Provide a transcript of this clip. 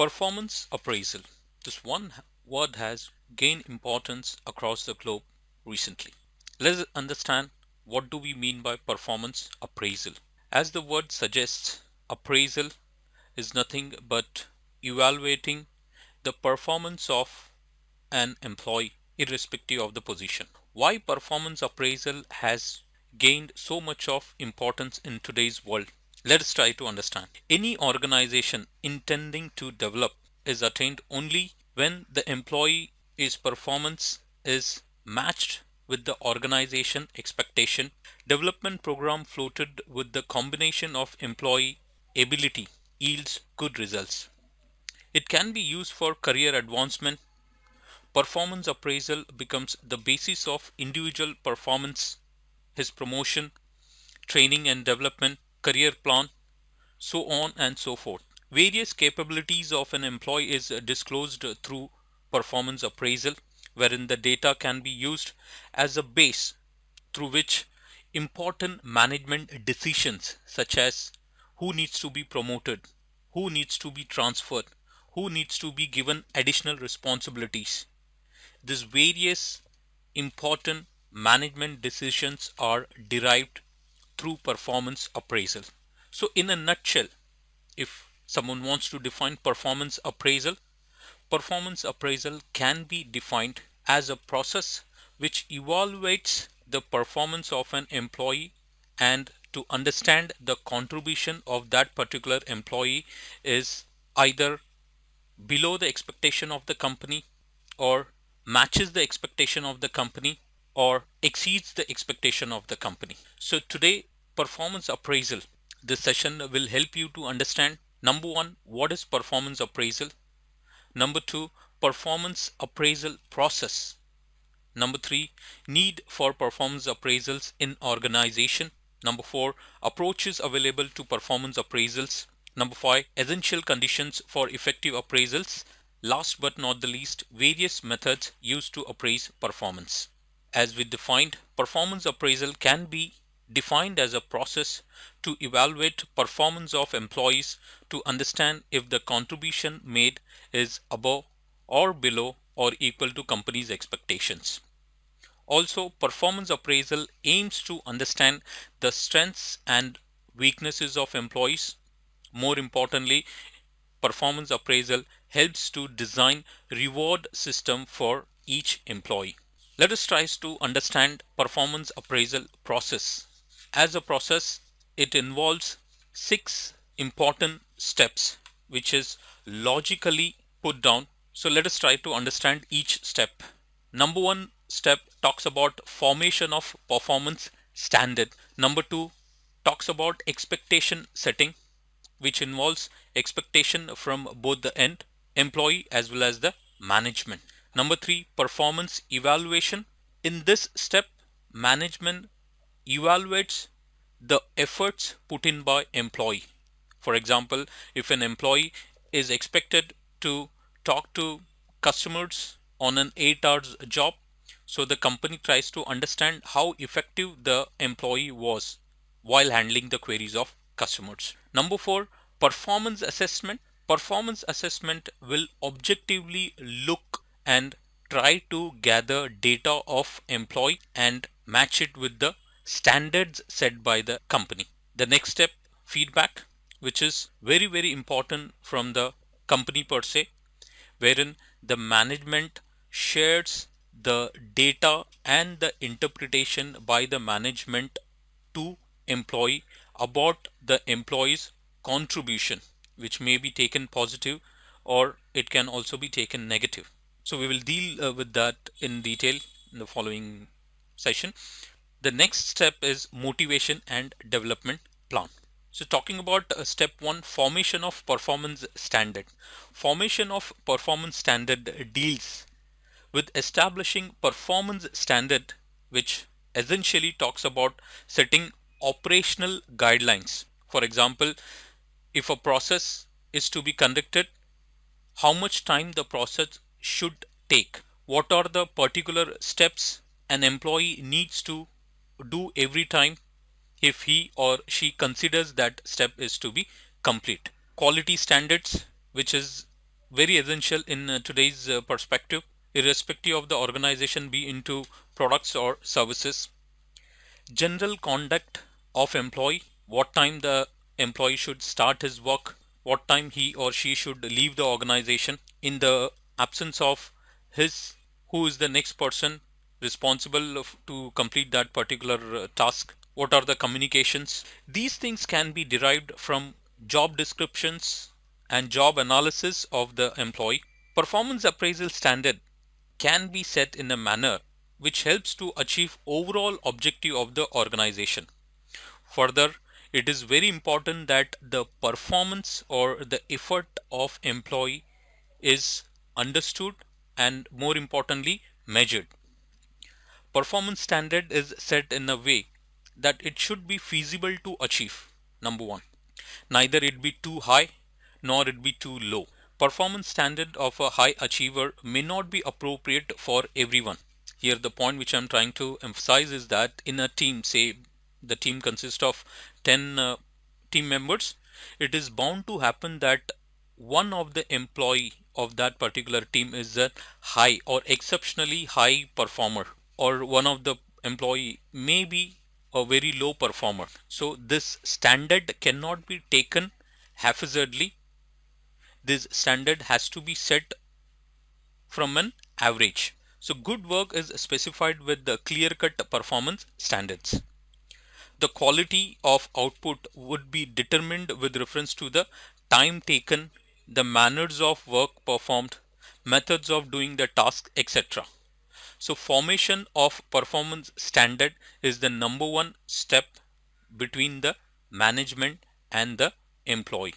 Performance appraisal. This one word has gained importance across the globe recently. Let's understand what do we mean by performance appraisal. As the word suggests, appraisal is nothing but evaluating the performance of an employee irrespective of the position. Why performance appraisal has gained so much of importance in today's world? Let us try to understand. Any organization intending to develop is attained only when the employee's performance is matched with the organization expectation. Development program floated with the combination of employee ability yields good results. It can be used for career advancement. Performance appraisal becomes the basis of individual performance, his promotion, training and development, career plan, so on and so forth. Various capabilities of an employee is disclosed through performance appraisal, wherein the data can be used as a base through which important management decisions such as who needs to be promoted, who needs to be transferred, who needs to be given additional responsibilities. These various important management decisions are derived through performance appraisal. So, in a nutshell, if someone wants to define performance appraisal can be defined as a process which evaluates the performance of an employee and to understand the contribution of that particular employee is either below the expectation of the company or matches the expectation of the company or exceeds the expectation of the company. So today, performance appraisal, this session will help you to understand number one, what is performance appraisal? Number two, performance appraisal process. Number three, need for performance appraisals in organization. Number four, approaches available to performance appraisals. Number five, essential conditions for effective appraisals. Last but not the least, various methods used to appraise performance. As we defined, performance appraisal can be defined as a process to evaluate performance of employees to understand if the contribution made is above or below or equal to company's expectations. Also, performance appraisal aims to understand the strengths and weaknesses of employees. More importantly, performance appraisal helps to design reward system for each employee. Let us try to understand performance appraisal process. As a process, it involves 6 important steps which is logically put down. So let us try to understand each step. Number 1 step talks about formation of performance standard. Number 2 talks about expectation setting, which involves expectation from both the end employee as well as the management. Number 3, performance evaluation. In this step, management evaluates the efforts put in by employee. For example, if an employee is expected to talk to customers on an 8 hours job, so the company tries to understand how effective the employee was while handling the queries of customers. Number 4, performance assessment. Performance assessment will objectively look and try to gather data of employee and match it with the standards set by the company. The next step, feedback, which is very important from the company per se, wherein the management shares the data and the interpretation by the management to employee about the employee's contribution, which may be taken positive or it can also be taken negative. So we will deal with that in detail in the following session. The next step is motivation and development plan. So talking about step 1, formation of performance standard. Formation of performance standard deals with establishing performance standard, which essentially talks about setting operational guidelines. For example, if a process is to be conducted, how much time the process should take, what are the particular steps an employee needs to do every time if he or she considers that step is to be complete. Quality standards, which is very essential in today's perspective, irrespective of the organization be into products or services. General conduct of employee, what time the employee should start his work, what time he or she should leave the organization, in the absence of his, who is the next person responsible to complete that particular task, what are the communications. These things can be derived from job descriptions and job analysis of the employee. Performance appraisal standard can be set in a manner which helps to achieve overall objective of the organization. Further, it is very important that the performance or the effort of employee is understood and, more importantly, measured. Performance standard is set in a way that it should be feasible to achieve. Number one, neither it be too high nor it be too low. Performance standard of a high achiever may not be appropriate for everyone. Here the point which I'm trying to emphasize is that in a team, say the team consists of 10 team members, it is bound to happen that one of the employee of that particular team is a high or exceptionally high performer, or one of the employee may be a very low performer. So this standard cannot be taken haphazardly. This standard has to be set from an average. So good work is specified with the clear-cut performance standards. The quality of output would be determined with reference to the time taken, the manners of work performed, methods of doing the task, etc. So formation of performance standard is the number one step between the management and the employee.